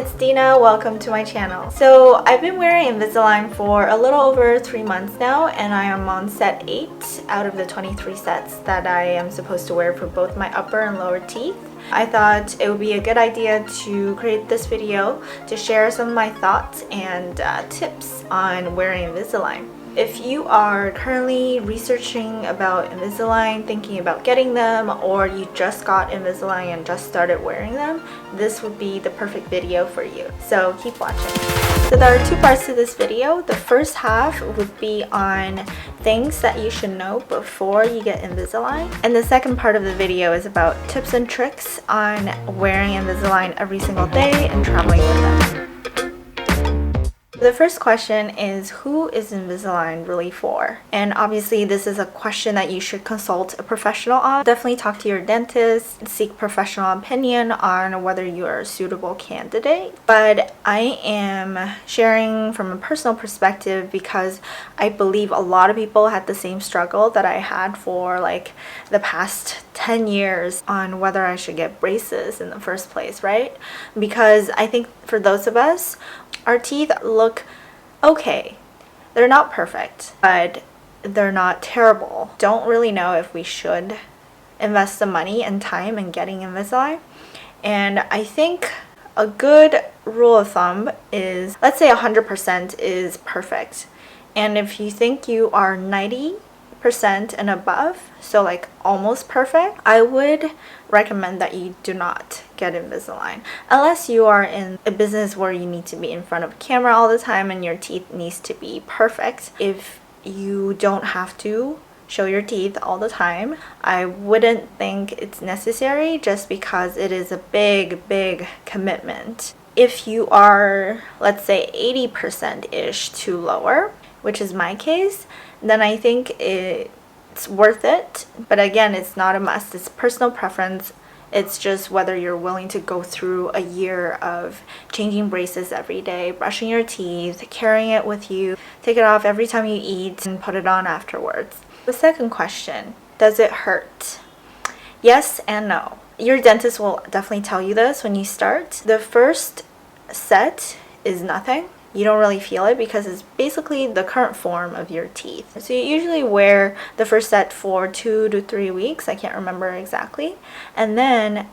it's Dina. Welcome to my channel. So I've been wearing Invisalign for a little over 3 months now, and I am on set 8 out of the 23 sets that I am supposed to wear for both my upper and lower teeth. I thought it would be a good idea to create this video to share some of my thoughts and tips on wearing Invisalign. If you are currently researching about Invisalign, thinking about getting them, or you just got Invisalign and just started wearing them, this would be the perfect video for you. So keep watching. So there are 2 parts to this video. The first half would be on things that you should know before you get Invisalign. And the second part of the video is about tips and tricks on wearing Invisalign every single day and traveling with them. The first question is, who is Invisalign really for? And obviously this is a question that you should consult a professional on. Definitely talk to your dentist, seek professional opinion on whether you are a suitable candidate. But I am sharing from a personal perspective because I believe a lot of people had the same struggle that I had for like the past 10 years on whether I should get braces in the first place, right? Because I think for those of us, our teeth look okay. They're not perfect, but they're not terrible. Don't really know if we should invest the money and time in getting Invisalign. And I think a good rule of thumb is, let's say 100% is perfect. And if you think you are 90% and above, so like almost perfect, I would recommend that you do not get Invisalign unless you are in a business where you need to be in front of a camera all the time and your teeth needs to be perfect. If you don't have to show your teeth all the time, I wouldn't think it's necessary, just because it is a big commitment. If you are, let's say 80%-ish to lower, which is my case, then I think it's worth it. But again, it's not a must. It's personal preference. It's just whether you're willing to go through a year of changing braces every day, brushing your teeth, carrying it with you, take it off every time you eat, and put it on afterwards. The second question, does it hurt? Yes and no. Your dentist will definitely tell you this when you start. The first set is nothing. You don't really feel it because it's basically the current form of your teeth. So you usually wear the first set for 2 to 3 weeks. I can't remember exactly. And then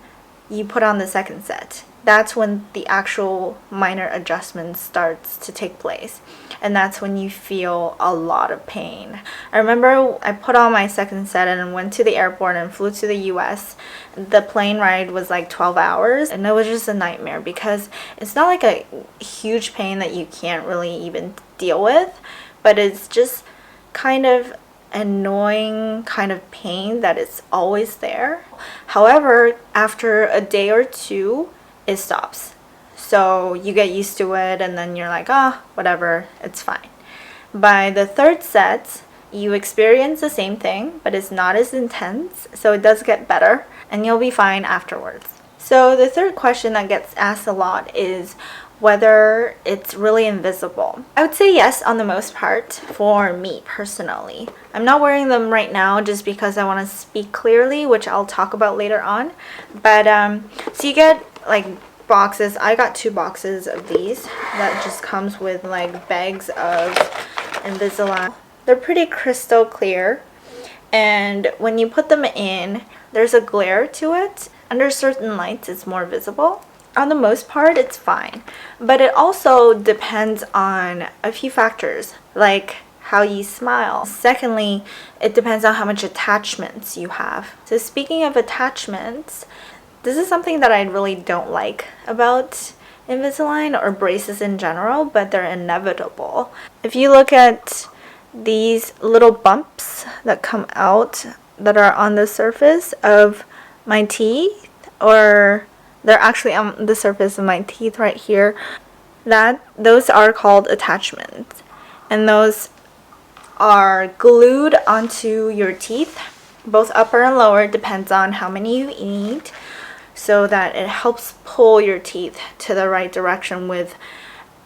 you put on the second set. That's when the actual minor adjustment starts to take place. And that's when you feel a lot of pain. I remember I put on my second set and went to the airport and flew to the US. The plane ride was like 12 hours and it was just a nightmare because it's not like a huge pain that you can't really even deal with, but it's just kind of annoying kind of pain that is always there. However, after a day or two, it stops. So you get used to it and then you're like, whatever, it's fine. By the third set, you experience the same thing, but it's not as intense, so it does get better and you'll be fine afterwards. So the third question that gets asked a lot is whether it's really invisible. I would say yes on the most part for me personally. I'm not wearing them right now just because I want to speak clearly, which I'll talk about later on. But so you get like boxes. I got 2 boxes of these that just comes with like bags of Invisalign. They're pretty crystal clear, and when you put them in, there's a glare to it. Under certain lights it's more visible. On the most part it's fine, but it also depends on a few factors like how you smile. Secondly, it depends on how much attachments you have. So speaking of attachments, this is something that I really don't like about Invisalign or braces in general, but they're inevitable. If you look at these little bumps that come out that are on the surface of my teeth, or they're actually on the surface of my teeth right here, those are called attachments. And those are glued onto your teeth, both upper and lower, depends on how many you eat, so that it helps pull your teeth to the right direction with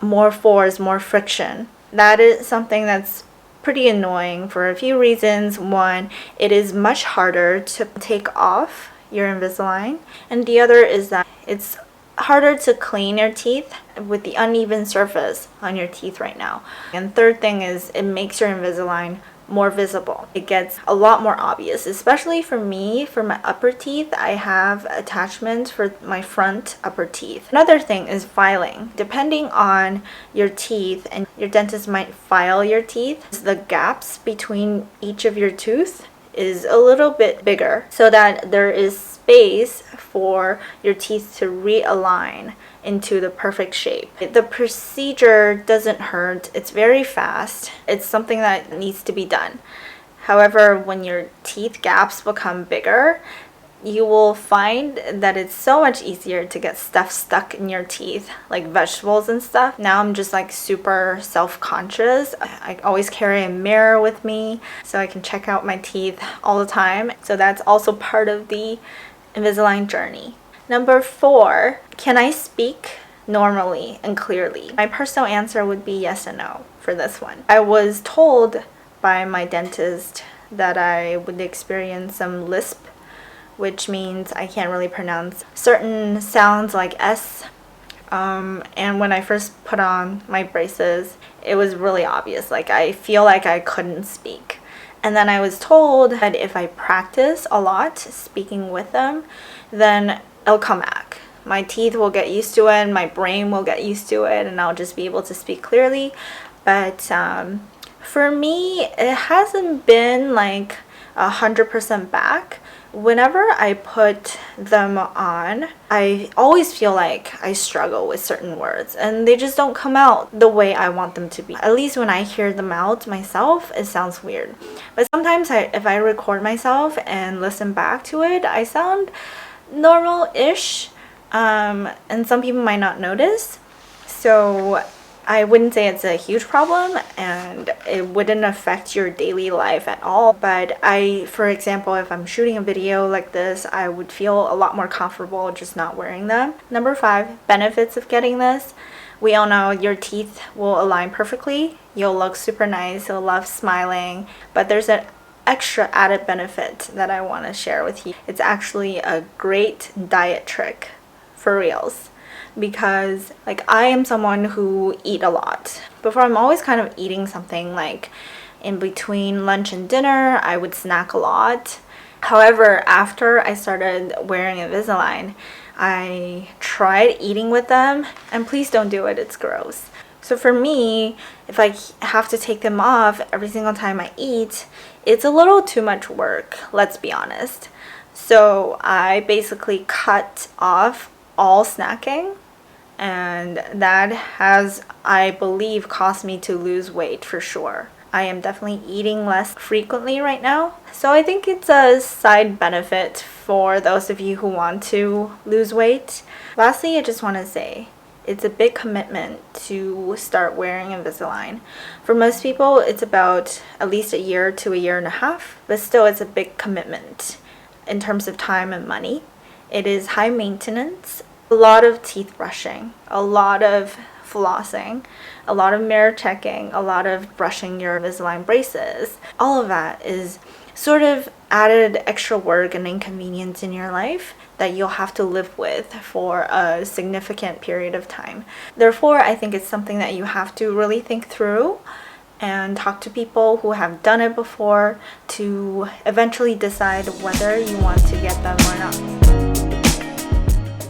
more force, more friction. That is something that's pretty annoying for a few reasons. One, it is much harder to take off your Invisalign, and the other is that it's harder to clean your teeth with the uneven surface on your teeth right now. And third thing is it makes your Invisalign more visible. It gets a lot more obvious, especially for me. For my upper teeth, I have attachments for my front upper teeth. Another thing is filing. Depending on your teeth, and your dentist might file your teeth, the gaps between each of your tooth is a little bit bigger so that there is space for your teeth to realign into the perfect shape. The procedure doesn't hurt. It's very fast. It's something that needs to be done. However, when your teeth gaps become bigger, you will find that it's so much easier to get stuff stuck in your teeth, like vegetables and stuff. Now I'm just like super self-conscious. I always carry a mirror with me so I can check out my teeth all the time. So that's also part of the Invisalign journey. Number 4, can I speak normally and clearly? My personal answer would be yes and no for this one. I was told by my dentist that I would experience some lisp, which means I can't really pronounce certain sounds like S. And when I first put on my braces, it was really obvious. Like, I feel like I couldn't speak. And then I was told that if I practice a lot speaking with them, then it'll come back. My teeth will get used to it, my brain will get used to it, and I'll just be able to speak clearly. But for me, it hasn't been like 100% back. Whenever I put them on, I always feel like I struggle with certain words and they just don't come out the way I want them to be. At least when I hear them out myself, it sounds weird. But sometimes if I record myself and listen back to it, I sound normal-ish, and some people might not notice. So I wouldn't say it's a huge problem and it wouldn't affect your daily life at all. But for example, if I'm shooting a video like this, I would feel a lot more comfortable just not wearing them. Number 5, benefits of getting this. We all know your teeth will align perfectly. You'll look super nice. You'll love smiling. But there's an extra added benefit that I want to share with you. It's actually a great diet trick, for reals. Because like I am someone who eat a lot. Before, I'm always kind of eating something like in between lunch and dinner. I would snack a lot. However, after I started wearing Invisalign, I tried eating with them, and please don't do it, it's gross. So for me, if I have to take them off every single time I eat, it's a little too much work, let's be honest. So I basically cut off all snacking, and that has, I believe, caused me to lose weight for sure. I am definitely eating less frequently right now, so I think it's a side benefit for those of you who want to lose weight. Lastly, I just want to say it's a big commitment to start wearing Invisalign. For most people, it's about at least a year to a year and a half, but still it's a big commitment in terms of time and money. It is high maintenance. A lot of teeth brushing, a lot of flossing, a lot of mirror checking, a lot of brushing your Invisalign braces. All of that is sort of added extra work and inconvenience in your life that you'll have to live with for a significant period of time. Therefore, I think it's something that you have to really think through and talk to people who have done it before to eventually decide whether you want to get them or not.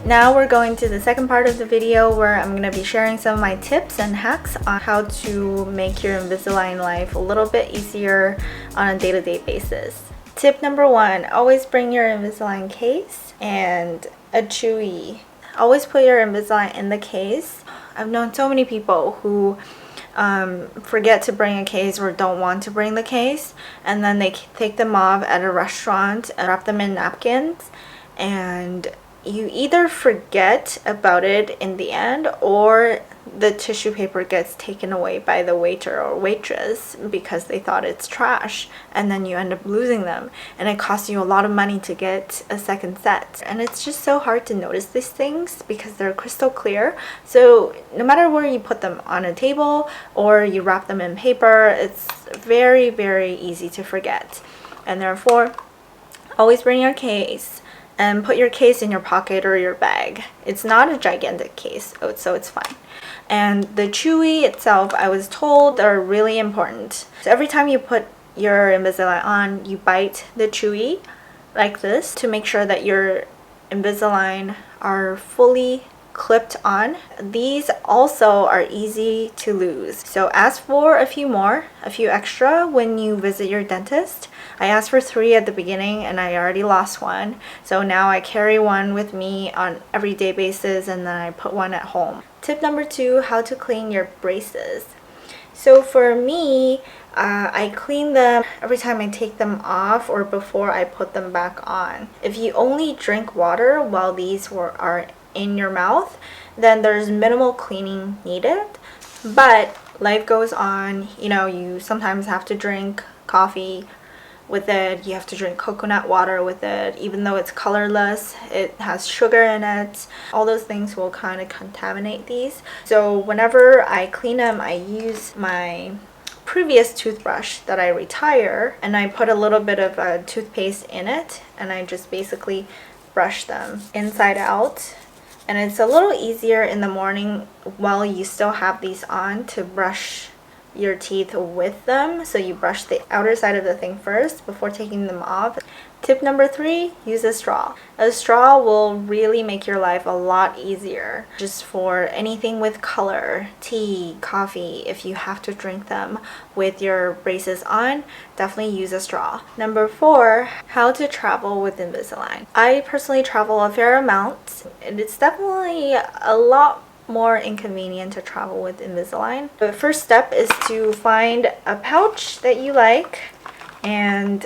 Now we're going to the second part of the video where I'm going to be sharing some of my tips and hacks on how to make your Invisalign life a little bit easier on a day-to-day basis. Tip number 1, always bring your Invisalign case and a chewy. Always put your Invisalign in the case. I've known so many people who forget to bring a case or don't want to bring the case, and then they take them off at a restaurant and wrap them in napkins, and you either forget about it in the end or the tissue paper gets taken away by the waiter or waitress because they thought it's trash, and then you end up losing them, and it costs you a lot of money to get a second set. And it's just so hard to notice these things because they're crystal clear. So no matter where you put them, on a table or you wrap them in paper, it's very, very easy to forget. And therefore, always bring your case. and put your case in your pocket or your bag. It's not a gigantic case, so it's fine. And the chewy itself, I was told, are really important. So every time you put your Invisalign on, you bite the chewy like this to make sure that your Invisalign are fully clipped on. These also are easy to lose, so ask for a few extra when you visit your dentist. I asked for 3 at the beginning and I already lost one, so now I carry one with me on everyday basis and then I put one at home. Tip number 2, how to clean your braces. So for me, I clean them every time I take them off or before I put them back on. If you only drink water while these are in your mouth, then there's minimal cleaning needed. But life goes on, you know, you sometimes have to drink coffee with it, you have to drink coconut water with it. Even though it's colorless, it has sugar in it. All those things will kind of contaminate these. So whenever I clean them, I use my previous toothbrush that I retire and I put a little bit of toothpaste in it and I just basically brush them inside out. And it's a little easier in the morning while you still have these on to brush your teeth with them. So you brush the outer side of the thing first before taking them off. Tip number 3, use a straw. A straw will really make your life a lot easier. Just for anything with color, tea, coffee, if you have to drink them with your braces on, definitely use a straw. Number 4, how to travel with Invisalign. I personally travel a fair amount, and it's definitely a lot more inconvenient to travel with Invisalign. The first step is to find a pouch that you like and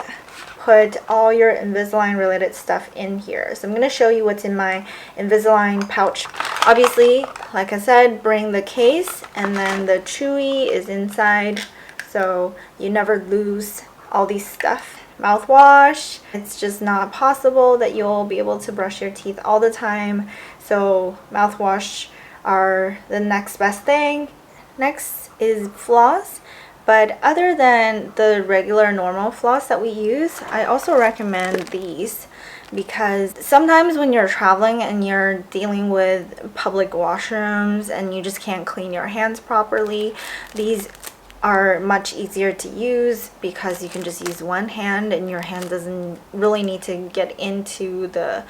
put all your Invisalign related stuff in here. So I'm going to show you what's in my Invisalign pouch. Obviously, like I said, bring the case, and then the chewy is inside so you never lose all these stuff. Mouthwash, it's just not possible that you'll be able to brush your teeth all the time, so mouthwash are the next best thing. Next is floss. But other than the regular normal floss that we use, I also recommend these because sometimes when you're traveling and you're dealing with public washrooms and you just can't clean your hands properly, these are much easier to use because you can just use one hand and your hand doesn't really need to get into the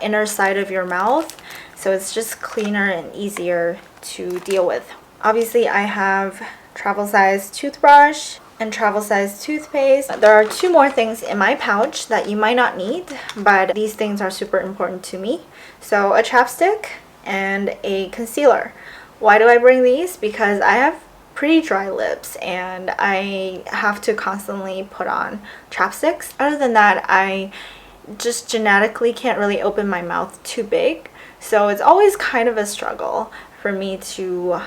inner side of your mouth. So it's just cleaner and easier to deal with. Obviously, I have travel size toothbrush and travel size toothpaste. There are 2 more things in my pouch that you might not need, but these things are super important to me. So a chapstick and a concealer. Why do I bring these? Because I have pretty dry lips and I have to constantly put on chapsticks. Other than that, I just genetically can't really open my mouth too big. So it's always kind of a struggle for me to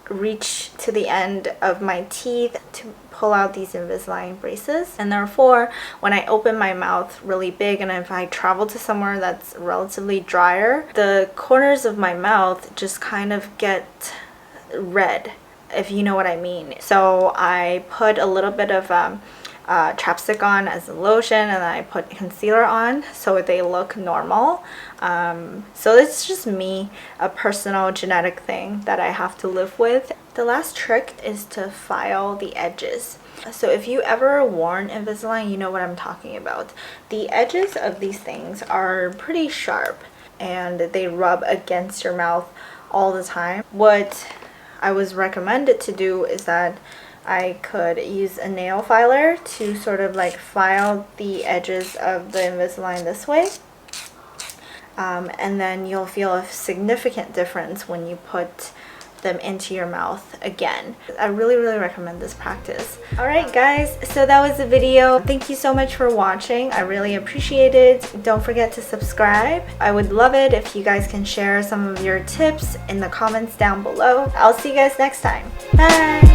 reach to the end of my teeth to pull out these Invisalign braces. And therefore, when I open my mouth really big and if I travel to somewhere that's relatively drier, the corners of my mouth just kind of get red, if you know what I mean. So I put a little bit of chapstick on as a lotion and then I put concealer on so they look normal. So it's just me, a personal genetic thing that I have to live with. The last trick is to file the edges. So if you ever worn Invisalign, you know what I'm talking about. The edges of these things are pretty sharp and they rub against your mouth all the time. What I was recommended to do is that I could use a nail filer to sort of like file the edges of the Invisalign this way. And then you'll feel a significant difference when you put them into your mouth again. I really recommend this practice. Alright guys, so that was the video. Thank you so much for watching. I really appreciate it. Don't forget to subscribe. I would love it if you guys can share some of your tips in the comments down below. I'll see you guys next time. Bye!